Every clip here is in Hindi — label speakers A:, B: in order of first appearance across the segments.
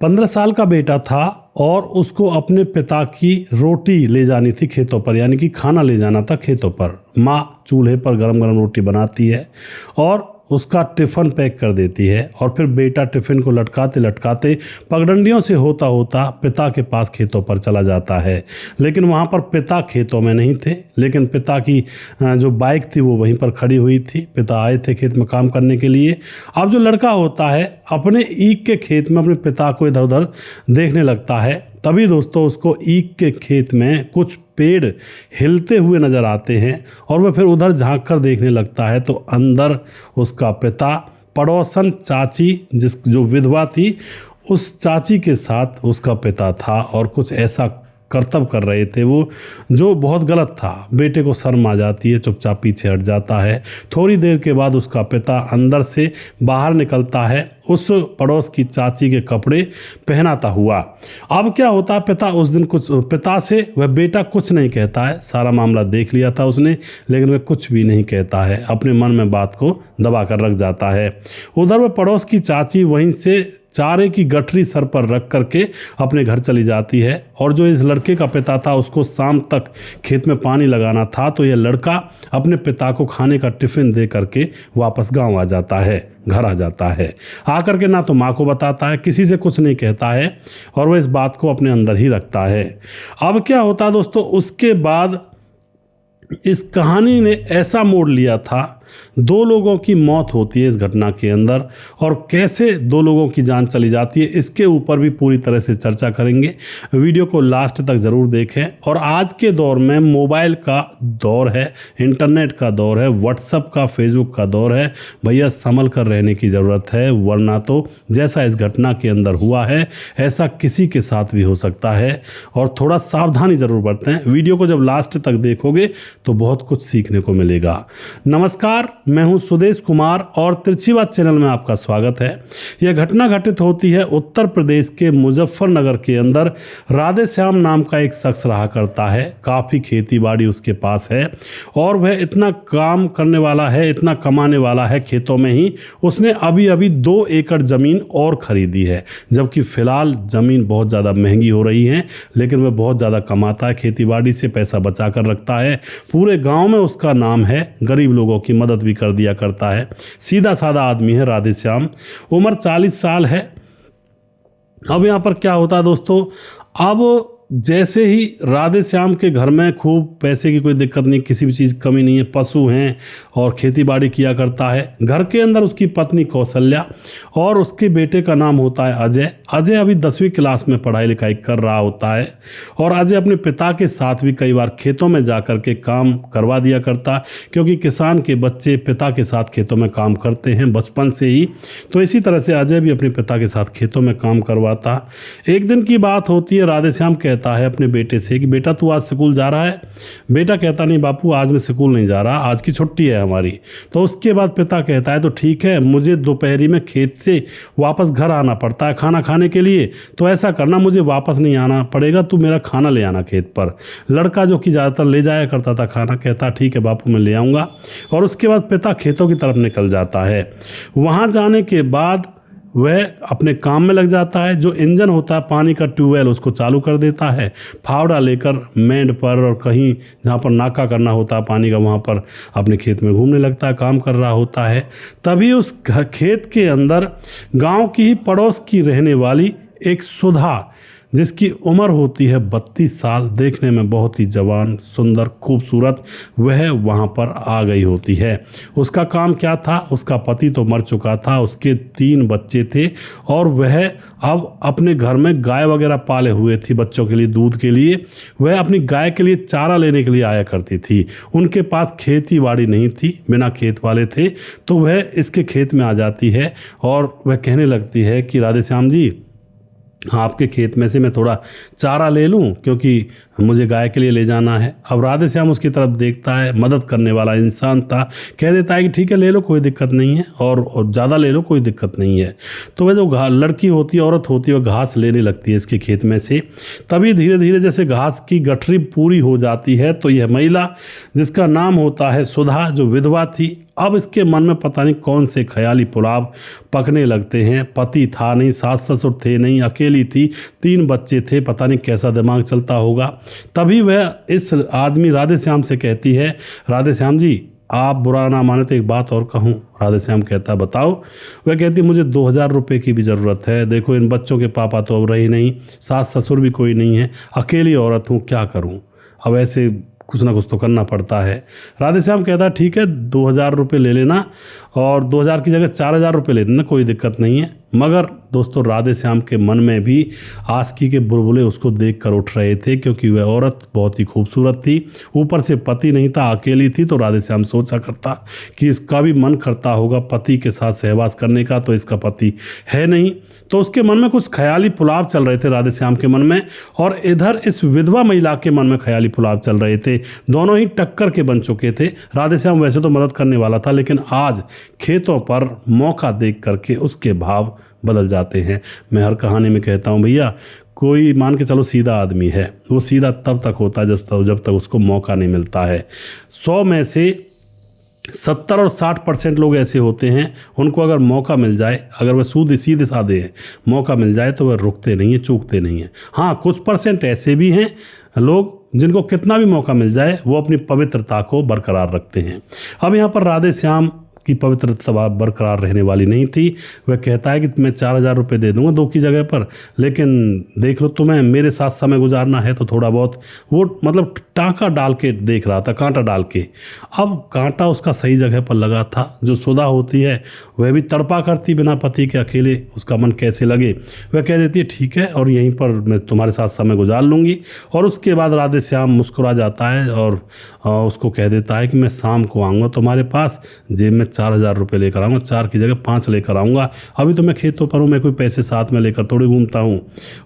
A: 15 साल का बेटा था और उसको अपने पिता की रोटी ले जानी थी खेतों पर, यानी कि खाना ले जाना था खेतों पर। माँ चूल्हे पर गरम गरम रोटी बनाती है और उसका टिफ़िन पैक कर देती है और फिर बेटा टिफ़िन को लटकाते लटकाते पगडंडियों से होता होता पिता के पास खेतों पर चला जाता है। लेकिन वहाँ पर पिता खेतों में नहीं थे, लेकिन पिता की जो बाइक थी वो वहीं पर खड़ी हुई थी। पिता आए थे खेत में काम करने के लिए। अब जो लड़का होता है अपने ईख के खेत में अपने पिता को इधर उधर देखने लगता है। तभी दोस्तों उसको ईख के खेत में कुछ पेड़ हिलते हुए नज़र आते हैं और वह फिर उधर झांक कर देखने लगता है तो अंदर उसका पिता पड़ोसन चाची जो विधवा थी उस चाची के साथ उसका पिता था और कुछ ऐसा करतब कर रहे थे वो जो बहुत गलत था। बेटे को शर्म आ जाती है, चुपचाप पीछे हट जाता है। थोड़ी देर के बाद उसका पिता अंदर से बाहर निकलता है उस पड़ोस की चाची के कपड़े पहनाता हुआ। अब क्या होता है, पिता से वह बेटा कुछ नहीं कहता है। सारा मामला देख लिया था उसने, लेकिन वह कुछ भी नहीं कहता है, अपने मन में बात को दबा कर रख जाता है। उधर वह पड़ोस की चाची वहीं से चारे की गठरी सर पर रख करके अपने घर चली जाती है। और जो इस लड़के का पिता था उसको शाम तक खेत में पानी लगाना था, तो यह लड़का अपने पिता को खाने का टिफ़िन दे करके वापस गांव आ जाता है, घर आ जाता है। आकर के ना तो माँ को बताता है, किसी से कुछ नहीं कहता है और वह इस बात को अपने अंदर ही रखता है। अब क्या होता है दोस्तों, उसके बाद इस कहानी ने ऐसा मोड़ लिया था, 2 लोगों की मौत होती है इस घटना के अंदर और कैसे 2 लोगों की जान चली जाती है, इसके ऊपर भी पूरी तरह से चर्चा करेंगे। वीडियो को लास्ट तक ज़रूर देखें। और आज के दौर में मोबाइल का दौर है, इंटरनेट का दौर है, व्हाट्सएप का, फेसबुक का दौर है। भैया संभल कर रहने की ज़रूरत है, वरना तो जैसा इस घटना के अंदर हुआ है ऐसा किसी के साथ भी हो सकता है। और थोड़ा सावधानी ज़रूर बरतें। वीडियो को जब लास्ट तक देखोगे तो बहुत कुछ सीखने को मिलेगा। नमस्कार, मैं हूं सुदेश कुमार और तिरछी बात चैनल में आपका स्वागत है। यह घटना घटित होती है उत्तर प्रदेश के मुजफ्फरनगर के अंदर। राधे श्याम नाम का एक शख्स रहा करता है, काफ़ी खेती बाड़ी उसके पास है और वह इतना काम करने वाला है, इतना कमाने वाला है खेतों में ही। उसने अभी अभी 2 एकड़ ज़मीन और ख़रीदी है, जबकि फ़िलहाल ज़मीन बहुत ज़्यादा महंगी हो रही है, लेकिन वह बहुत ज़्यादा कमाता है, खेती बाड़ी से पैसा बचा कर रखता है। पूरे गाँव में उसका नाम है, गरीब लोगों की मदद भी कर दिया करता है। सीधा साधा आदमी है राधे श्याम। उम्र 40 साल है। अब यहाँ पर क्या होता है दोस्तों, अब जैसे ही राधे श्याम के घर में खूब पैसे की कोई दिक्कत नहीं, किसी भी चीज़ की कमी नहीं है, पशु हैं और खेती बाड़ी किया करता है। घर के अंदर उसकी पत्नी कौशल्या और उसके बेटे का नाम होता है अजय। अजय अभी 10वीं क्लास में पढ़ाई लिखाई कर रहा होता है और अजय अपने पिता के साथ भी कई बार खेतों में जा कर के काम करवा दिया करता है, क्योंकि किसान के बच्चे पिता के साथ खेतों में काम करते हैं बचपन से ही। तो इसी तरह से अजय भी अपने पिता के साथ खेतों में काम करवाता। एक दिन की बात होती है, राधे श्याम कहता है अपने बेटे से कि बेटा तू आज स्कूल जा रहा है? बेटा कहता नहीं बापू, आज मैं स्कूल नहीं जा रहा, आज की छुट्टी है हमारी। तो उसके बाद पिता कहता है तो ठीक है, मुझे दोपहरी में खेत से वापस घर आना पड़ता है खाना खाने के लिए, तो ऐसा करना मुझे वापस नहीं आना पड़ेगा, तू मेरा खाना ले आना खेत पर। लड़का जो कि ज़्यादातर ले जाया करता था खाना, कहता ठीक है बापू मैं ले आऊँगा। और उसके बाद पिता खेतों की तरफ निकल जाता है। वहाँ जाने के बाद वह अपने काम में लग जाता है। जो इंजन होता है पानी का, ट्यूबवेल, उसको चालू कर देता है। फावड़ा लेकर मेंढ पर और कहीं जहाँ पर नाका करना होता है पानी का, वहाँ पर अपने खेत में घूमने लगता है, काम कर रहा होता है। तभी उस खेत के अंदर गांव की ही पड़ोस की रहने वाली एक सुधा, जिसकी उम्र होती है 32 साल, देखने में बहुत ही जवान, सुंदर, खूबसूरत, वह वहाँ पर आ गई होती है। उसका काम क्या था, उसका पति तो मर चुका था, उसके 3 बच्चे थे और वह अब अपने घर में गाय वगैरह पाले हुए थी बच्चों के लिए, दूध के लिए। वह अपनी गाय के लिए चारा लेने के लिए आया करती थी। उनके पास खेती बाड़ी नहीं थी, बिना खेत वाले थे, तो वह इसके खेत में आ जाती है और वह कहने लगती है कि राधे श्याम जी, आपके खेत में से मैं थोड़ा चारा ले लूं, क्योंकि मुझे गाय के लिए ले जाना है। अब राधे श्याम उसकी तरफ देखता है, मदद करने वाला इंसान था, कह देता है कि ठीक है ले लो, कोई दिक्कत नहीं है, और ज़्यादा ले लो, कोई दिक्कत नहीं है। तो वह जो लड़की होती है, औरत होती है, वह घास लेने लगती है इसके खेत में से। तभी धीरे धीरे जैसे घास की गठरी पूरी हो जाती है, तो यह महिला जिसका नाम होता है सुधा, जो विधवा थी, अब इसके मन में पता नहीं कौन से ख्याली पुलाव पकने लगते हैं। पति था नहीं, सास ससुर थे नहीं, अकेली थी, 3 बच्चे थे, पता नहीं कैसा दिमाग चलता होगा। तभी वह इस आदमी राधे श्याम से कहती है, राधे श्याम जी आप बुरा ना माने तो एक बात और कहूँ। राधे श्याम कहता है बताओ। वह कहती मुझे 2000 रुपये की भी ज़रूरत है। देखो इन बच्चों के पापा तो अब रही नहीं, सास ससुर भी कोई नहीं है, अकेली औरत हूँ, क्या करूँ। अब ऐसे कुछ ना कुछ तो करना पड़ता है। राधे श्याम कहता है ठीक है 2000 रुपये ले लेना, और 2000 की जगह 4000 रुपये ले लेना, कोई दिक्कत नहीं है। मगर दोस्तों राधे श्याम के मन में भी आशिकी के बुलबुले उसको देख कर उठ रहे थे, क्योंकि वह औरत बहुत ही खूबसूरत थी, ऊपर से पति नहीं था, अकेली थी। तो राधे श्याम सोचा करता कि इसका भी मन करता होगा पति के साथ सहवास करने का, तो इसका पति है नहीं। तो उसके मन में कुछ ख्याली पुलाव चल रहे थे राधे श्याम के मन में, और इधर इस विधवा महिला के मन में ख्याली पुलाव चल रहे थे। दोनों ही टक्कर के बन चुके थे। राधे श्याम वैसे तो मदद करने वाला था, लेकिन आज खेतों पर मौका देख करके उसके भाव बदल जाते हैं। मैं हर कहानी में कहता हूँ भैया, कोई मान के चलो सीधा आदमी है, वो सीधा तब तक होता है जब तक उसको मौका नहीं मिलता है। 100 में से 70 और 60% लोग ऐसे होते हैं, उनको अगर मौका मिल जाए, अगर वह सीधे साधे हैं, मौका मिल जाए तो वह रुकते नहीं हैं, चूकते नहीं हैं। हाँ, कुछ % ऐसे भी हैं लोग जिनको कितना भी मौका मिल जाए वो अपनी पवित्रता को बरकरार रखते हैं। अब यहाँ पर राधे श्याम की पवित्रता बरकरार रहने वाली नहीं थी। वह कहता है कि मैं 4000 रुपये दे दूंगा 2 की जगह पर, लेकिन देख लो तुम्हें मेरे साथ समय गुजारना है तो थोड़ा बहुत, वो मतलब टाँका डाल के देख रहा था, कांटा डाल के। अब कांटा उसका सही जगह पर लगा था। जो सुधा होती है वह भी तड़पा करती बिना पति के, अकेले उसका मन कैसे लगे। वह कह देती है ठीक है, और यहीं पर मैं तुम्हारे साथ समय गुजार लूँगी। और उसके बाद राधे श्याम मुस्कुरा जाता है और उसको कह देता है कि मैं शाम को आऊँगा तुम्हारे पास, जेब में 4000 रुपये लेकर आऊँगा, 4 की जगह 5 लेकर आऊँगा। अभी तो मैं खेतों पर हूँ, मैं कोई पैसे साथ में लेकर थोड़ी घूमता हूँ,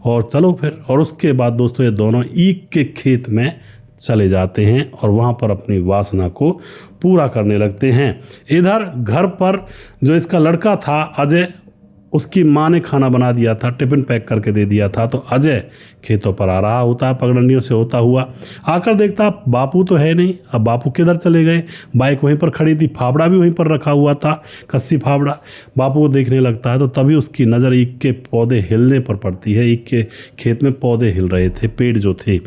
A: और चलो फिर। और उसके बाद दोस्तों ये दोनों ईख के खेत में चले जाते हैं और वहाँ पर अपनी वासना को पूरा करने लगते हैं। इधर घर पर जो इसका लड़का था अजय, उसकी माँ ने खाना बना दिया था, टिफ़िन पैक करके दे दिया था। तो अजय खेतों पर आ रहा होता है पगडंडियों से होता हुआ, आकर देखता बापू तो है नहीं। अब बापू किधर चले गए, बाइक वहीं पर खड़ी थी, फावड़ा भी वहीं पर रखा हुआ था, कस्सी फावड़ा। बापू को देखने लगता है तो तभी उसकी नज़र ईख के पौधे हिलने पर पड़ती है। ईख के खेत में पौधे हिल रहे थे, पेड़ जो थे।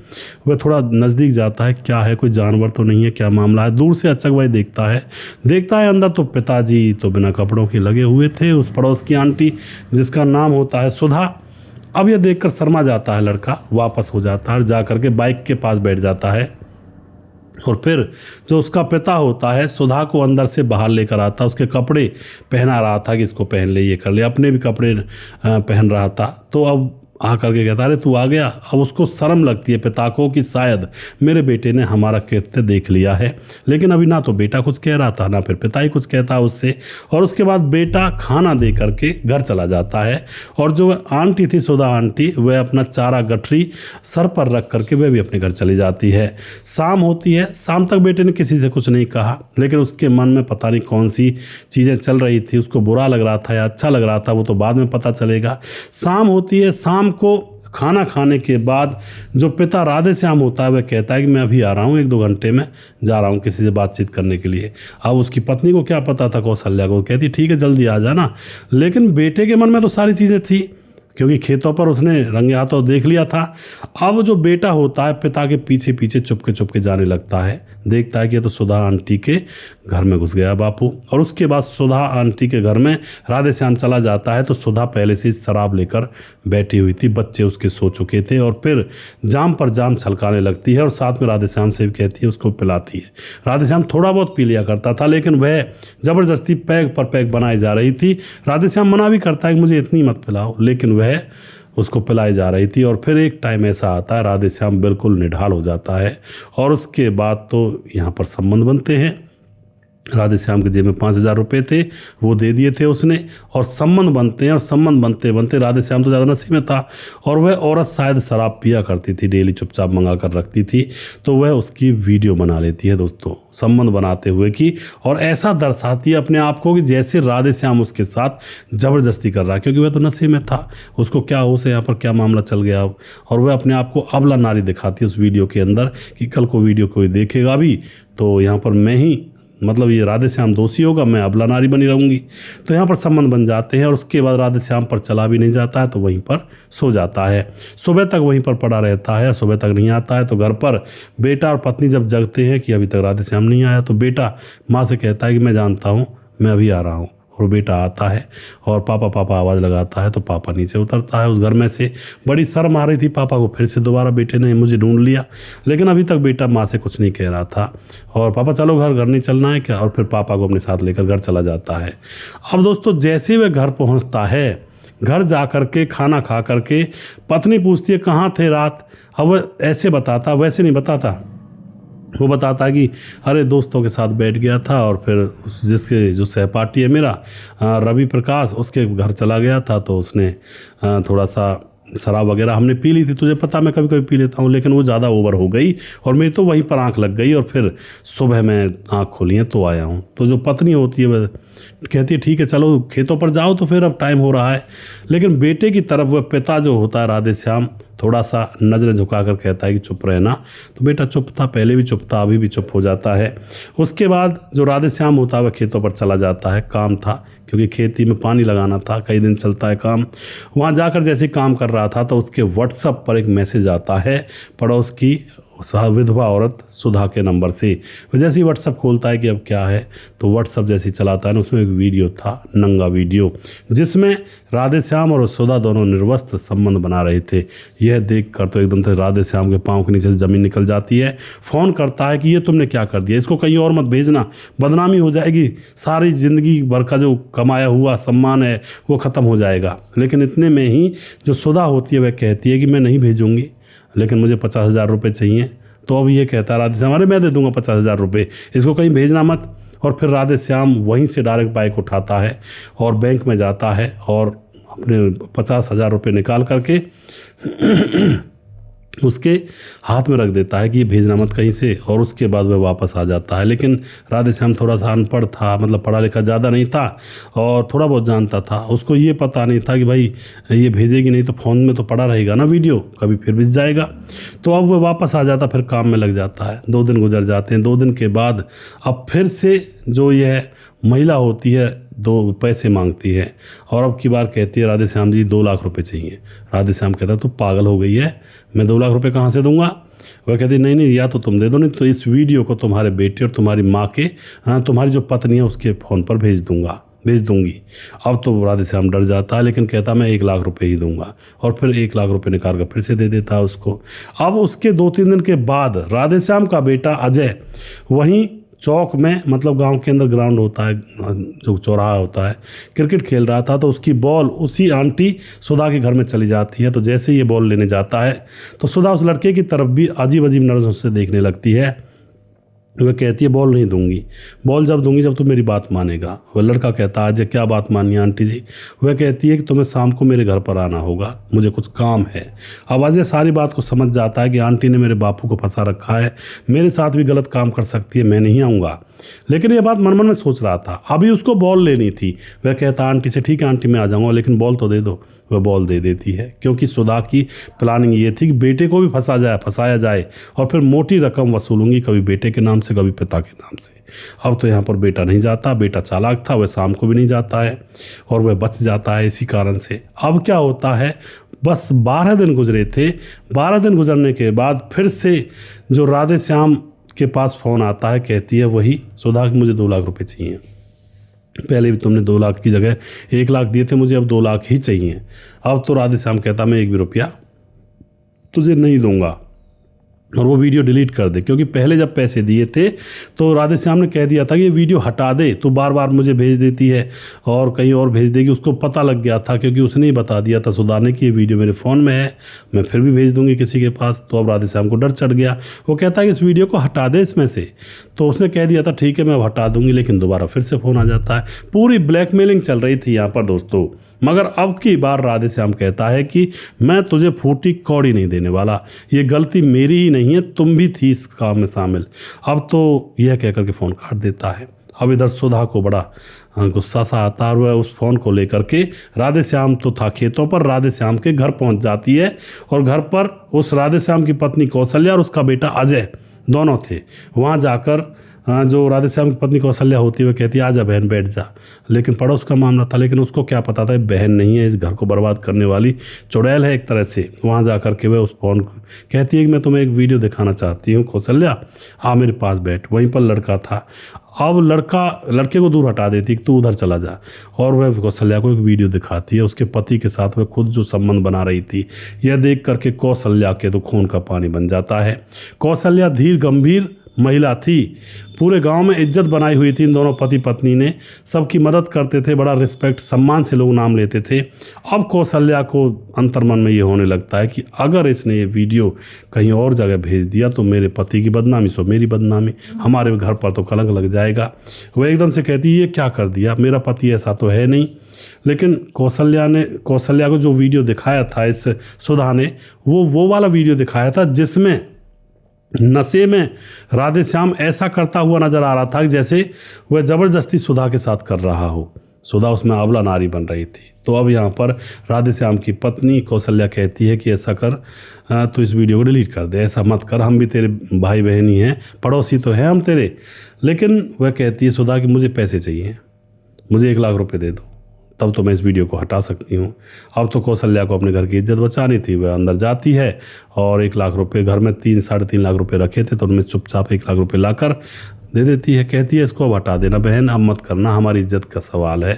A: वह थोड़ा नज़दीक जाता है, क्या है, कोई जानवर तो नहीं है, क्या मामला है। दूर से अचक भाई देखता है अंदर तो पिताजी तो बिना कपड़ों के लगे हुए थे, उस पड़ोस की आंटी जिसका नाम होता है सुधा। अब यह देखकर शर्मा जाता है लड़का, वापस हो जाता है, जा करके बाइक के पास बैठ जाता है। और फिर जो उसका पिता होता है सुधा को अंदर से बाहर लेकर आता, उसके कपड़े पहना रहा था कि इसको पहन ले, ये कर ले, अपने भी कपड़े पहन रहा था। तो अब आ करके कहता अरे तू आ गया। अब उसको शर्म लगती है पिता को कि शायद मेरे बेटे ने हमारा कृत्य देख लिया है, लेकिन अभी ना तो बेटा कुछ कह रहा था ना फिर पिता ही कुछ कहता उससे। और उसके बाद बेटा खाना दे करके घर चला जाता है, और जो आंटी थी सुधा आंटी, वह अपना चारा गठरी सर पर रख करके वह भी अपने घर चली जाती है। शाम होती है, शाम तक बेटे ने किसी से कुछ नहीं कहा, लेकिन उसके मन में पता नहीं कौन सी चीज़ें चल रही थी, उसको बुरा लग रहा था या अच्छा लग रहा था, वो तो बाद में पता चलेगा। शाम होती है, शाम को खाना खाने के बाद जो पिता राधे श्याम होता है वह कहता है कि मैं अभी आ रहा हूँ, 1-2 घंटे में जा रहा हूँ किसी से बातचीत करने के लिए। अब उसकी पत्नी को क्या पता था, कौशल्या को, कहती ठीक है जल्दी आ जाना। लेकिन बेटे के मन में तो सारी चीज़ें थी, क्योंकि खेतों पर उसने रंगे हाथों देख लिया था। अब जो बेटा होता है पिता के पीछे पीछे चुपके जाने लगता है, देखता है कि ये तो सुधा आंटी के घर में घुस गया बापू। और उसके बाद सुधा आंटी के घर में राधे श्याम चला जाता है तो सुधा पहले से शराब लेकर बैठी हुई थी, बच्चे उसके सो चुके थे, और फिर जाम पर जाम छलकाने लगती है और साथ में राधे श्याम से भी कहती है, उसको पिलाती है। राधे श्याम थोड़ा बहुत पी लिया करता था, लेकिन वह ज़बरदस्ती पैग पर पैग बनाई जा रही थी। राधे श्याम मना भी करता है कि मुझे इतनी मत पिलाओ, लेकिन वह उसको पिलाई जा रही थी। और फिर एक टाइम ऐसा आता है राधे श्याम बिल्कुल निढाल हो जाता है, और उसके बाद तो यहाँ पर संबंध बनते हैं। राधे श्याम के जेब में 5,000 रुपये थे, वो दे दिए थे उसने। और संबंध बनते हैं, और संबंध बनते बनते राधे श्याम तो ज़्यादा नशे में था, और वह औरत शायद शराब पिया करती थी, डेली चुपचाप मंगा कर रखती थी, तो वह उसकी वीडियो बना लेती है दोस्तों, संबंध बनाते हुए कि, और ऐसा दर्शाती है अपने आप को कि जैसे राधे श्याम उसके साथ ज़बरदस्ती कर रहा है, क्योंकि वह तो नशे में था, उसको क्या होश है यहाँ पर, क्या मामला चल गया अब। और वह अपने आप को अबला नारी दिखाती है उस वीडियो के अंदर कि कल को वीडियो कोई देखेगा भी तो यहाँ पर मैं ही, मतलब ये राधे श्याम दोषी होगा, मैं अबला नारी बनी रहूँगी। तो यहाँ पर संबंध बन जाते हैं, और उसके बाद राधे श्याम पर चला भी नहीं जाता है, तो वहीं पर सो जाता है। सुबह तक वहीं पर पड़ा रहता है, सुबह तक नहीं आता है। तो घर पर बेटा और पत्नी जब जगते हैं कि अभी तक राधे श्याम नहीं आया, तो बेटा माँ से कहता है कि मैं जानता हूँ, मैं अभी आ रहा हूँ। और बेटा आता है और पापा पापा आवाज़ लगाता है, तो पापा नीचे उतरता है उस घर में से। बड़ी शर्म आ रही थी पापा को, फिर से दोबारा बेटे ने मुझे ढूंढ लिया, लेकिन अभी तक बेटा माँ से कुछ नहीं कह रहा था। और पापा चलो घर नहीं चलना है क्या, और फिर पापा को अपने साथ लेकर घर चला जाता है। अब दोस्तों जैसे वह घर पहुँचता है, घर जा कर के खाना खा करके पत्नी पूछती है कहाँ थे रात। अब वह ऐसे बताता, वैसे नहीं बताता, वो बताता है कि अरे दोस्तों के साथ बैठ गया था, और फिर जिसके जो सहपाठी है मेरा रवि प्रकाश, उसके घर चला गया था, तो उसने थोड़ा सा शराब वगैरह हमने पी ली थी, तुझे पता मैं कभी कभी पी लेता हूँ, लेकिन वो ज़्यादा ओवर हो गई और मेरी तो वहीं पर आंख लग गई, और फिर सुबह मैं आंख खोली है तो आया हूँ। तो जो पत्नी होती है वह कहती है ठीक है चलो खेतों पर जाओ, तो फिर अब टाइम हो रहा है। लेकिन बेटे की तरफ वह पिता जो होता है राधे श्याम थोड़ा सा नज़रें झुका कर कहता है कि चुप रहना। तो बेटा चुप था, पहले भी चुप था, अभी भी चुप हो जाता है। उसके बाद जो राधे श्याम होता है वह खेतों पर चला जाता है, काम था क्योंकि खेती में पानी लगाना था, कई दिन चलता है काम। वहाँ जाकर जैसे काम कर रहा था तो उसके व्हाट्सएप पर एक मैसेज आता है पड़ोस की विधवा औरत सुधा के नंबर से। वो जैसे ही व्हाट्सएप खोलता है कि अब क्या है, तो व्हाट्सएप जैसे ही चलाता है ना, उसमें एक वीडियो था, नंगा वीडियो, जिसमें राधे श्याम और सुधा दोनों निर्वस्त्र संबंध बना रहे थे। यह देखकर तो एकदम से राधे श्याम के पाँव के नीचे से ज़मीन निकल जाती है। फ़ोन करता है कि ये तुमने क्या कर दिया, इसको कहीं और मत भेजना, बदनामी हो जाएगी, सारी ज़िंदगी भर का जो कमाया हुआ सम्मान है वो ख़त्म हो जाएगा। लेकिन इतने में ही जो सुधा होती है वह कहती है कि मैं नहीं भेजूँगी, लेकिन मुझे 50,000 रुपये चाहिए। तो अब ये कहता है राधे श्याम अरे मैं दे दूंगा 50,000 रुपये, इसको कहीं भेजना मत। और फिर राधे श्याम वहीं से डायरेक्ट बाइक उठाता है और बैंक में जाता है और अपने 50,000 रुपये निकाल करके उसके हाथ में रख देता है कि ये भेजना मत कहीं से, और उसके बाद वह वापस आ जाता है। लेकिन राधे श्याम थोड़ा सा अनपढ़ था, मतलब पढ़ा लिखा ज़्यादा नहीं था और थोड़ा बहुत जानता था। उसको ये पता नहीं था कि भाई ये भेजेगी नहीं तो फ़ोन में तो पड़ा रहेगा ना वीडियो, कभी फिर भिज जाएगा। तो अब वह वापस आ जाता, फिर काम में लग जाता है। 2 दिन गुजर जाते हैं। 2 दिन के बाद अब फिर से जो यह महिला होती है 2 पैसे मांगती है, और अब की बार कहती है राधे श्याम जी 2 लाख रुपए चाहिए। राधे श्याम कहता है तू पागल हो गई है, मैं 2 लाख रुपए कहाँ से दूंगा। वह कहती नहीं नहीं, या तो तुम दे दो, नहीं तो इस वीडियो को तुम्हारे बेटे और तुम्हारी माँ के तुम्हारी जो पत्नी है उसके फ़ोन पर भेज दूंगी। अब तो राधे श्याम डर जाता है, लेकिन कहता मैं 1 लाख रुपए ही दूंगा, और फिर 1 लाख रुपए निकाल कर फिर से दे देता है उसको। अब उसके 2-3 दिन के बाद राधे श्याम का बेटा अजय वहीं चौक में, मतलब गांव के अंदर ग्राउंड होता है जो चौराहा होता है, क्रिकेट खेल रहा था। तो उसकी बॉल उसी आंटी सुधा के घर में चली जाती है। तो जैसे ये बॉल लेने जाता है तो सुधा उस लड़के की तरफ भी अजीब अजीब नज़रों से देखने लगती है। वह कहती है बॉल नहीं दूंगी, बॉल जब दूंगी जब तुम मेरी बात मानेगा। वह लड़का कहता है अजय क्या बात माननी है आंटी जी। वह कहती है कि तुम्हें शाम को मेरे घर पर आना होगा, मुझे कुछ काम है। अब अजय सारी बात को समझ जाता है कि आंटी ने मेरे बापू को फंसा रखा है, मेरे साथ भी गलत काम कर सकती है, मैं नहीं आऊँगा। लेकिन ये बात मन मन में सोच रहा था। अभी उसको बॉल लेनी थी। वह कहता आंटी से ठीक है आंटी मैं आ जाऊँगा, लेकिन बॉल तो दे दो। वह बॉल दे देती है, क्योंकि सुधा की प्लानिंग ये थी कि बेटे को भी फंसाया जाए और फिर मोटी रकम वसूलूंगी, कभी बेटे के नाम से कभी पिता के नाम से। अब तो यहाँ पर बेटा नहीं जाता, बेटा चालाक था, वह शाम को भी नहीं जाता है और वह बच जाता है इसी कारण से। अब क्या होता है, बस 12 दिन गुजरे थे। 12 दिन गुजरने के बाद फिर से जो राधे श्याम के पास फ़ोन आता है, कहती है वही सुधा कि मुझे 2 लाख रुपए चाहिए। पहले भी तुमने 2 लाख की जगह 1 लाख दिए थे, मुझे अब 2 लाख ही चाहिए। अब तो राधे श्याम कहता मैं 1 भी रुपया तुझे नहीं दूंगा। और वो वीडियो डिलीट कर दे, क्योंकि पहले जब पैसे दिए थे तो राधे श्याम ने कह दिया था कि ये वीडियो हटा दे, तो बार बार मुझे भेज देती है और कहीं और भेज देगी। उसको पता लग गया था, क्योंकि उसने ही बता दिया था सुधा ने कि ये वीडियो मेरे फ़ोन में है, मैं फिर भी भेज दूंगी किसी के पास। तो अब राधे श्याम को डर चढ़ गया, वो कहता है कि इस वीडियो को हटा दे इसमें से। तो उसने कह दिया था ठीक है मैं हटा दूंगी, लेकिन दोबारा फिर से फ़ोन आ जाता है। पूरी ब्लैकमेलिंग चल रही थी यहाँ पर दोस्तों। मगर अब की बार राधे श्याम कहता है कि मैं तुझे फूटी कौड़ी नहीं देने वाला, ये गलती मेरी ही नहीं है, तुम भी थी इस काम में शामिल। अब तो यह कहकर के फ़ोन काट देता है। अब इधर सुधा को बड़ा गुस्सा सा आता हुआ उस फ़ोन को लेकर के राधे श्याम तो था खेतों पर, राधे श्याम के घर पहुंच जाती है। और घर पर उस राधे श्याम की पत्नी कौशल्या और उसका बेटा अजय दोनों थे। वहाँ जाकर जो राधे श्याम की पत्नी कौशल्या होती है वह कहती है आजा बहन बैठ जा, लेकिन पड़ोस का मामला था। लेकिन उसको क्या पता था बहन नहीं है, इस घर को बर्बाद करने वाली चुड़ैल है एक तरह से। वहाँ जाकर के वह उस फोन को कहती है कि मैं तुम्हें एक वीडियो दिखाना चाहती हूँ कौशल्या, आ मेरे पास बैठ। वहीं पर लड़का था। अब लड़के को दूर हटा देती कि तू उधर चला जा, और वह कौशल्या को एक वीडियो दिखाती है उसके पति के साथ वह खुद जो संबंध बना रही थी। यह देख करके कौशल्या के तो खून का पानी बन जाता है। कौशल्या धीर गंभीर महिला थी, पूरे गांव में इज्जत बनाई हुई थी। इन दोनों पति पत्नी ने सबकी मदद करते थे, बड़ा रिस्पेक्ट सम्मान से लोग नाम लेते थे। अब कौशल्या को अंतर्मन में ये होने लगता है कि अगर इसने ये वीडियो कहीं और जगह भेज दिया तो मेरे पति की बदनामी सो मेरी बदनामी, हमारे घर पर तो कलंक लग जाएगा। वह एकदम से कहती है ये क्या कर दिया, मेरा पति ऐसा तो है नहीं। लेकिन कौशल्या को जो वीडियो दिखाया था इस सुधा ने, वो वाला वीडियो दिखाया था जिसमें नशे में राधे श्याम ऐसा करता हुआ नजर आ रहा था जैसे वह ज़बरदस्ती सुधा के साथ कर रहा हो। सुधा उसमें अबला नारी बन रही थी। तो अब यहाँ पर राधे श्याम की पत्नी कौशल्या कहती है कि ऐसा कर, तो इस वीडियो को डिलीट कर दे, ऐसा मत कर, हम भी तेरे भाई बहन ही हैं, पड़ोसी तो हैं हम तेरे। लेकिन वह कहती है सुधा कि मुझे पैसे चाहिए, मुझे 1 लाख रुपए दे दो, तब तो मैं इस वीडियो को हटा सकती हूँ। अब तो कौशल्या को अपने घर की इज्जत बचानी थी। वह अंदर जाती है और 1 लाख रुपए, घर में 3-3.5 लाख रुपए रखे थे तो उनमें चुपचाप 1 लाख रुपए लाकर दे देती है। कहती है इसको अब हटा देना बहन, अब मत करना, हमारी इज्जत का सवाल है।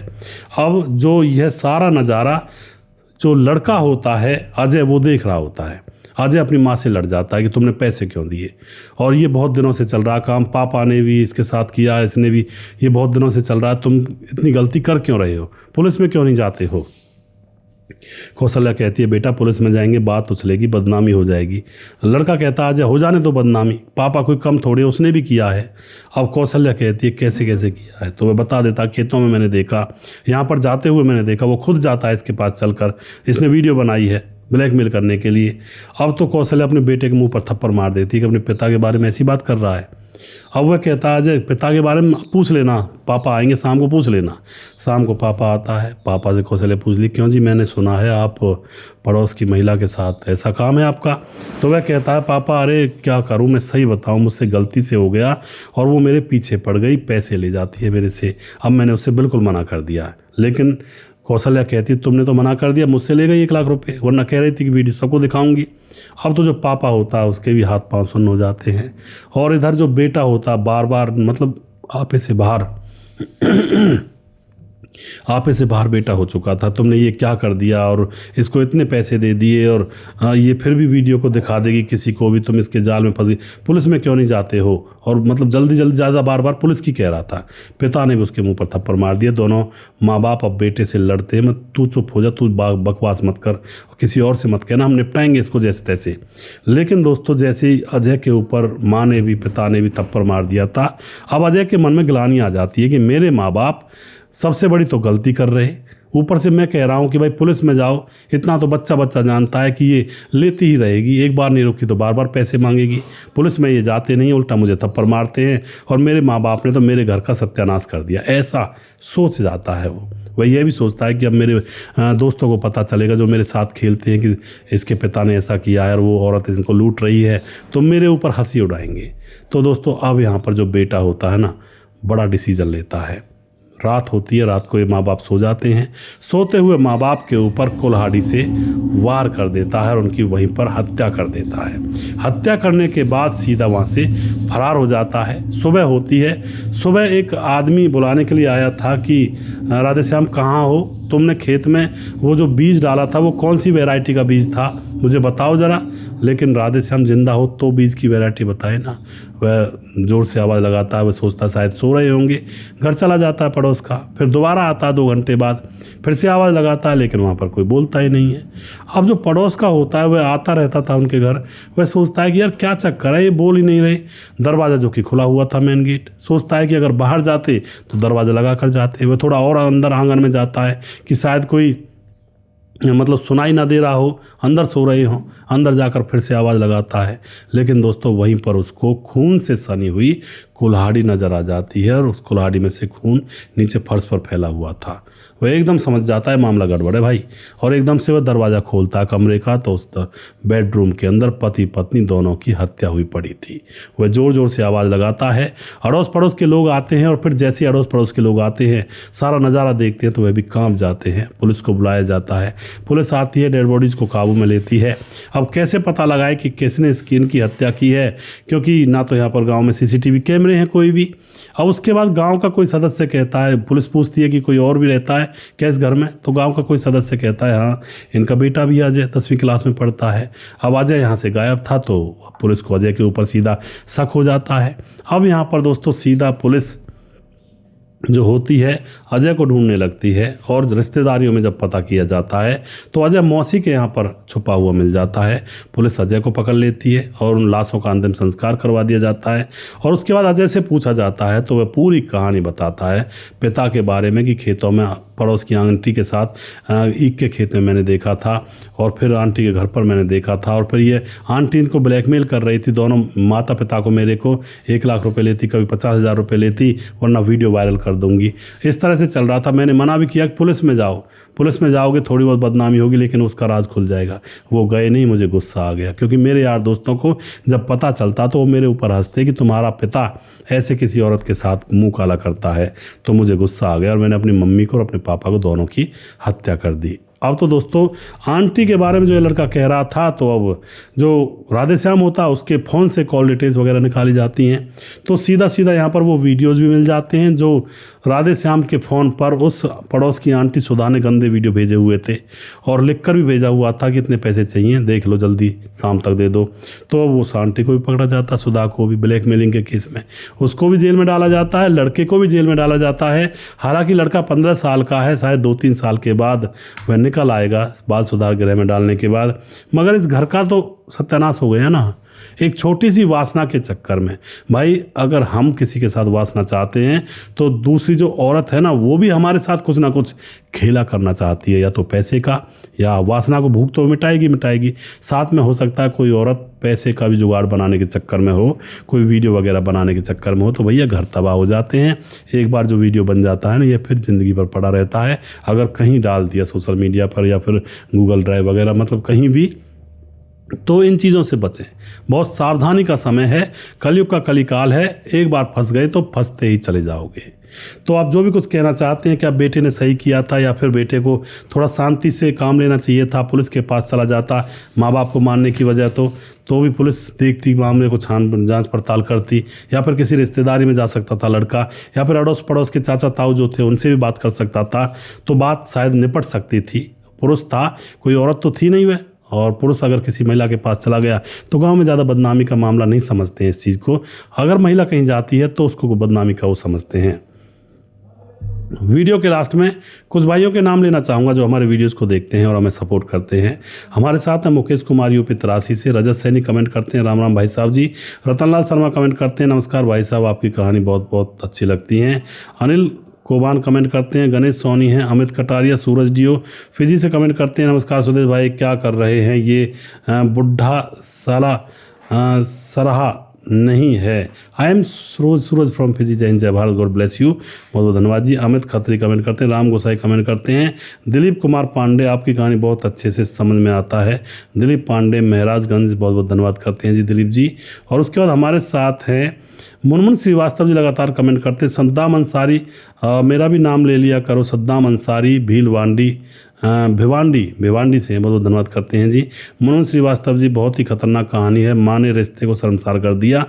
A: अब जो यह सारा नज़ारा जो लड़का होता है अजय वो देख रहा होता है। अजय अपनी माँ से लड़ जाता है कि तुमने पैसे क्यों दिए, और ये बहुत दिनों से चल रहा काम, पापा ने भी इसके साथ किया, इसने भी, ये बहुत दिनों से चल रहा है, तुम इतनी गलती कर क्यों रहे हो, पुलिस में क्यों नहीं जाते हो। कौशल्या कहती है बेटा पुलिस में जाएंगे बात उछलेगी, बदनामी हो जाएगी। लड़का कहता है अजय हो जाने तो बदनामी, पापा कोई कम थोड़े, उसने भी किया है। अब कौशल्या कहती है कैसे कैसे किया है, तो वह बता देता खेतों में मैंने देखा, यहाँ पर जाते हुए मैंने देखा, वो खुद जाता है इसके पास चलकर, इसने वीडियो बनाई है ब्लैकमेल करने के लिए। अब तो कौशल्या अपने बेटे के मुंह पर थप्पड़ मार देती है कि अपने पिता के बारे में ऐसी बात कर रहा है। अब वह कहता है अजय पिता के बारे में पूछ लेना, पापा आएंगे शाम को पूछ लेना। शाम को पापा आता है, पापा से कौशल्या पूछ ली क्यों जी, मैंने सुना है आप पड़ोस की महिला के साथ ऐसा काम है आपका। तो वह कहता है पापा अरे क्या करूं मैं, सही बताऊं मुझसे गलती से हो गया और वो मेरे पीछे पड़ गई, पैसे ले जाती है मेरे से, अब मैंने उससे बिल्कुल मना कर दिया है। लेकिन कौशल्या कहती तुमने तो मना कर दिया, मुझसे ले गई 1 लाख रुपए, वरना कह रही थी कि वीडियो सबको दिखाऊंगी। अब तो जो पापा होता है उसके भी हाथ पांव सुन्न हो जाते हैं, और इधर जो बेटा होता बार बार मतलब आपे से बाहर बेटा हो चुका था, तुमने ये क्या कर दिया और इसको इतने पैसे दे दिए, और ये फिर भी वीडियो को दिखा देगी किसी को भी, तुम इसके जाल में फंसी, पुलिस में क्यों नहीं जाते हो, और मतलब जल्दी ज़्यादा बार बार पुलिस की कह रहा था। पिता ने भी उसके मुंह पर थप्पड़ मार दिया। दोनों माँ बाप अब बेटे से लड़ते हैं, तू चुप हो जा, तू बकवास मत कर, किसी और से मत कहना, हम निपटाएंगे इसको जैसे तैसे। लेकिन दोस्तों जैसे ही अजय के ऊपर माँ ने भी पिता ने भी थप्पड़ मार दिया था, अब अजय के मन में ग्लानि आ जाती है कि मेरे माँ बाप सबसे बड़ी तो गलती कर रहे, ऊपर से मैं कह रहा हूँ कि भाई पुलिस में जाओ, इतना तो बच्चा जानता है कि ये लेती ही रहेगी, एक बार नहीं रुकी तो बार बार पैसे मांगेगी, पुलिस में ये जाते नहीं, उल्टा मुझे थप्पड़ मारते हैं, और मेरे माँ बाप ने तो मेरे घर का सत्यानाश कर दिया, ऐसा सोच जाता है वो। वह ये भी सोचता है कि अब मेरे दोस्तों को पता चलेगा जो मेरे साथ खेलते हैं कि इसके पिता ने ऐसा किया है और वो औरत इनको लूट रही है, तो मेरे ऊपर हंसी उड़ाएंगे। तो दोस्तों अब यहाँ पर जो बेटा होता है ना, बड़ा डिसीजन लेता है। रात होती है, रात को ये माँ बाप सो जाते हैं, सोते हुए माँ बाप के ऊपर कुल्हाड़ी से वार कर देता है और उनकी वहीं पर हत्या कर देता है। हत्या करने के बाद सीधा वहाँ से फरार हो जाता है। सुबह होती है, सुबह एक आदमी बुलाने के लिए आया था कि राधे श्याम कहाँ हो, तुमने खेत में वो जो बीज डाला था वो कौन सी वैरायटी का बीज था, मुझे बताओ ज़रा। लेकिन राधे श्याम जिंदा हो तो बीज की वैरायटी बताए ना। वह ज़ोर से आवाज़ लगाता है, वह सोचता शायद सो रहे होंगे, घर चला जाता है पड़ोस का, फिर दोबारा आता है 2 घंटे बाद, फिर से आवाज़ लगाता है, लेकिन वहाँ पर कोई बोलता ही नहीं है। अब जो पड़ोस का होता है वह आता रहता था उनके घर, वह सोचता है कि यार क्या चक्कर है, ये बोल ही नहीं रहे। दरवाज़ा जो कि खुला हुआ था मेन गेट, सोचता है कि अगर बाहर जाते तो दरवाज़ा लगा कर जाते। वह थोड़ा और अंदर आंगन में जाता है कि शायद कोई मतलब सुनाई ना दे रहा हो, अंदर सो रहे हो। अंदर जाकर फिर से आवाज़ लगाता है, लेकिन दोस्तों वहीं पर उसको खून से सनी हुई कुल्हाड़ी नज़र आ जाती है और उस कुल्हाड़ी में से खून नीचे फर्श पर फैला हुआ था। वह एकदम समझ जाता है मामला गड़बड़ है भाई, और एकदम से वह दरवाज़ा खोलता है कमरे का, तो उस बेडरूम के अंदर पति पत्नी दोनों की हत्या हुई पड़ी थी। वह ज़ोर ज़ोर से आवाज़ लगाता है, अड़ोस पड़ोस के लोग आते हैं, और फिर जैसे अड़ोस पड़ोस के लोग आते हैं, सारा नज़ारा देखते हैं, तो वह भी कांप जाते हैं। पुलिस को बुलाया जाता है, पुलिस आती है, डेड बॉडीज़ को काबू में लेती है। अब कैसे पता लगाए कि किसने इनकी हत्या की है, क्योंकि ना तो यहाँ पर गाँव में CCTV कैमरे हैं कोई भी। अब उसके बाद गांव का कोई सदस्य कहता है, पुलिस पूछती है कि कोई और भी रहता है क्या इस घर में, तो गांव का कोई सदस्य कहता है हाँ इनका बेटा भी अजय 10वीं क्लास में पढ़ता है। अब अजय यहाँ से गायब था, तो पुलिस को अजय के ऊपर सीधा शक हो जाता है। अब यहाँ पर दोस्तों सीधा पुलिस जो होती है अजय को ढूंढने लगती है, और रिश्तेदारियों में जब पता किया जाता है तो अजय मौसी के यहाँ पर छुपा हुआ मिल जाता है। पुलिस अजय को पकड़ लेती है और उन लाशों का अंतिम संस्कार करवा दिया जाता है। और उसके बाद अजय से पूछा जाता है तो वह पूरी कहानी बताता है पिता के बारे में, कि खेतों में पड़ोस की आंटी के साथ ईख के खेत में मैंने देखा था, और फिर आंटी के घर पर मैंने देखा था, और फिर ये आंटी इनको ब्लैकमेल कर रही थी, दोनों माता पिता को, मेरे को 1 लाख रुपए लेती, कभी 50,000 रुपये लेती, वरना वीडियो वायरल कर दूंगी। इस तरह से चल रहा था। मैंने मना भी किया कि पुलिस में जाओ, पुलिस में जाओगे थोड़ी बहुत बदनामी होगी, लेकिन उसका राज खुल जाएगा। वो गए नहीं, मुझे गुस्सा आ गया, क्योंकि मेरे यार दोस्तों को जब पता चलता तो वो मेरे ऊपर हंसते कि तुम्हारा पिता ऐसे किसी औरत के साथ मुंह काला करता है। तो मुझे गुस्सा आ गया और मैंने अपनी मम्मी को और अपने पापा को दोनों की हत्या कर दी। अब तो दोस्तों आंटी के बारे में जो ये लड़का कह रहा था, तो अब जो राधे श्याम होता है उसके फ़ोन से कॉल डिटेल्स वगैरह निकाली जाती हैं, तो सीधा सीधा यहाँ पर वो वीडियोज़ भी मिल जाते हैं जो राधे श्याम के फ़ोन पर उस पड़ोस की आंटी सुधा ने गंदे वीडियो भेजे हुए थे, और लिखकर भी भेजा हुआ था कि इतने पैसे चाहिए, देख लो जल्दी, शाम तक दे दो। तो वो उस आंटी को भी पकड़ा जाता, सुधा को भी ब्लैकमेलिंग के केस में, उसको भी जेल में डाला जाता है, लड़के को भी जेल में डाला जाता है। हालांकि लड़का 15 साल का है, शायद 2-3 साल के बाद वह निकल आएगा बाल सुधार गृह में डालने के बाद। मगर इस घर का तो सत्यानाश हो गया ना, एक छोटी सी वासना के चक्कर में। भाई अगर हम किसी के साथ वासना चाहते हैं तो दूसरी जो औरत है ना, वो भी हमारे साथ कुछ ना कुछ खेला करना चाहती है, या तो पैसे का, या वासना को भूख तो मिटाएगी। साथ में हो सकता है कोई औरत पैसे का भी जुगाड़ बनाने के चक्कर में हो, कोई वीडियो वगैरह बनाने के चक्कर में हो, तो भैया घर तबाह हो जाते हैं। एक बार जो वीडियो बन जाता है ना, ये फिर ज़िंदगी भर पड़ा रहता है। अगर कहीं डाल दिया सोशल मीडिया पर या फिर गूगल ड्राइव वगैरह, मतलब कहीं भी, तो इन चीज़ों से बचें। बहुत सावधानी का समय है, कलयुग का कलिकाल है, एक बार फंस गए तो फंसते ही चले जाओगे। तो आप जो भी कुछ कहना चाहते हैं, क्या बेटे ने सही किया था, या फिर बेटे को थोड़ा शांति से काम लेना चाहिए था, पुलिस के पास चला जाता माँ बाप को मारने की वजह, तो भी पुलिस देखती, मामले को जांच पड़ताल करती, या फिर किसी रिश्तेदारी में जा सकता था लड़का, या फिर अड़ोस पड़ोस के चाचा ताऊ जो थे उनसे भी बात कर सकता था, तो बात शायद निपट सकती थी। पुरुष था, कोई औरत तो थी नहीं वह, और पुरुष अगर किसी महिला के पास चला गया तो गांव में ज़्यादा बदनामी का मामला नहीं समझते हैं इस चीज़ को। अगर महिला कहीं जाती है तो उसको बदनामी का वो समझते हैं। वीडियो के लास्ट में कुछ भाइयों के नाम लेना चाहूँगा जो हमारे वीडियोस को देखते हैं और हमें सपोर्ट करते हैं। हमारे साथ हैं मुकेश कुमार यूपी 83 से, रजत सैनी कमेंट करते हैं, राम राम भाई साहब जी, रतनलाल शर्मा कमेंट करते हैं, नमस्कार भाई साहब, आपकी कहानी बहुत बहुत अच्छी लगती है। अनिल कोबान कमेंट करते हैं, गणेश सोनी हैं, अमित कटारिया, सूरज डियो फिजी से कमेंट करते हैं, नमस्कार सुदेश भाई, क्या कर रहे हैं, ये बुढ़ा साला सरहा नहीं है। I am Suraj from Fiji, जय हिंद, जय भारत, गॉड ब्लेस यू, बहुत बहुत धन्यवाद जी। अमित खत्री कमेंट करते हैं, राम गोसाई कमेंट करते हैं, दिलीप कुमार पांडे, आपकी कहानी बहुत अच्छे से समझ में आता है, दिलीप पांडे महराजगंज, बहुत बहुत धन्यवाद करते हैं जी दिलीप जी। और उसके बाद हमारे साथ हैं मुनमुन श्रीवास्तव जी, लगातार कमेंट करते हैं, सद्दाम अंसारी, मेरा भी नाम ले लिया करो, सद्दाम अंसारी भीलवांडी भिवांडी से बहुत बहुत धन्यवाद करते हैं जी। मुनमुन श्रीवास्तव जी, बहुत ही खतरनाक कहानी है, माँ ने रिश्ते को शर्मसार कर दिया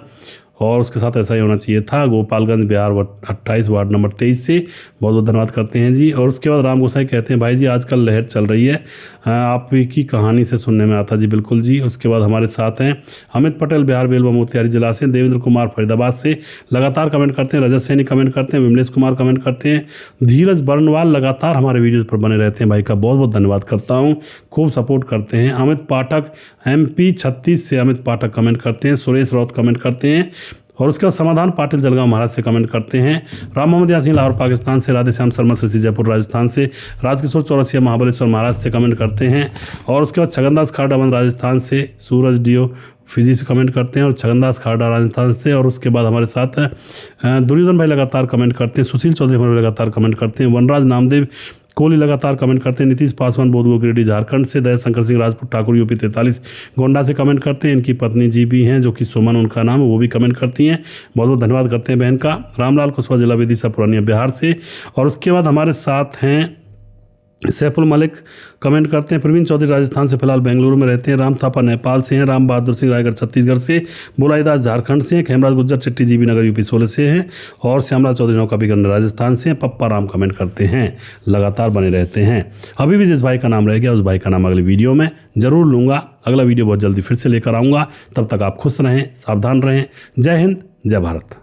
A: और उसके साथ ऐसा ही होना चाहिए था। गोपालगंज बिहार 28 वार्ड नंबर 23 से बहुत बहुत धन्यवाद करते हैं जी। और उसके बाद राम गोसाई कहते हैं, भाई जी आजकल लहर चल रही है, आप की कहानी से सुनने में आता जी, बिल्कुल जी। उसके बाद हमारे साथ हैं अमित पटेल, बिहार बेलवा मोतिहारी जिला से। देवेंद्र कुमार फरीदाबाद से लगातार कमेंट करते हैं। रजत सैनी कमेंट करते हैं। विमलेश कुमार कमेंट करते हैं। धीरज बर्नवाल लगातार हमारे वीडियोज़ पर बने रहते हैं, भाई का बहुत बहुत धन्यवाद करता हूँ, खूब सपोर्ट करते हैं। अमित पाठक MP 36 से अमित पाठक कमेंट करते हैं। सुरेश राउत कमेंट करते हैं। और उसके बाद समाधान पाटिल जलगांव महाराज से कमेंट करते हैं। राम मोहम्मद यासीन लाहौर पाकिस्तान से। राधेश्याम शर्मा श्री जयपुर राजस्थान से। राजकिशोर चौरसिया महाबलेश्वर महाराज से कमेंट करते हैं। और उसके बाद छगनदास खाड़ा वन राजस्थान से। सूरज डीओ फिजी से कमेंट करते हैं और छगनदास खाड़ा राजस्थान से। और उसके बाद हमारे साथ दुर्योधन भाई लगातार कमेंट करते हैं। सुशील चौधरी हमारे लगातार कमेंट करते हैं। वनराज नामदेव कोहली लगातार कमेंट करते हैं। नीतीश पासवान बोधगो गिरिडीह झारखंड से। दया शंकर सिंह राजपूत ठाकुर UP 43 गोंडा से कमेंट करते हैं। इनकी पत्नी जी भी हैं जो कि सुमन उनका नाम है, वो भी कमेंट करती हैं। बहुत बहुत धन्यवाद करते हैं बहन का। रामलाल कुशवाहा जिला विदिशा पूर्णिया बिहार से। और उसके बाद हमारे साथ हैं सैफुल मलिक कमेंट करते हैं। प्रवीण चौधरी राजस्थान से, फिलहाल बेंगलुरु में रहते हैं। राम थापा नेपाल से हैं। राम बहादुर सिंह रायगढ़ छत्तीसगढ़ से। बुलाईदास झारखंड से हैं। खेमराज गुज्जर चिट्टी जीबी नगर UP 16 से हैं। और श्यामलाल चौधरी नौकाबिगंज राजस्थान से हैं। पप्पा राम कमेंट करते हैं, लगातार बने रहते हैं। अभी भी जिस भाई का नाम रह गया उस भाई का नाम अगली वीडियो में ज़रूर लूँगा। अगला वीडियो बहुत जल्दी फिर से लेकर आऊँगा। तब तक आप खुश रहें, सावधान रहें। जय हिंद, जय भारत।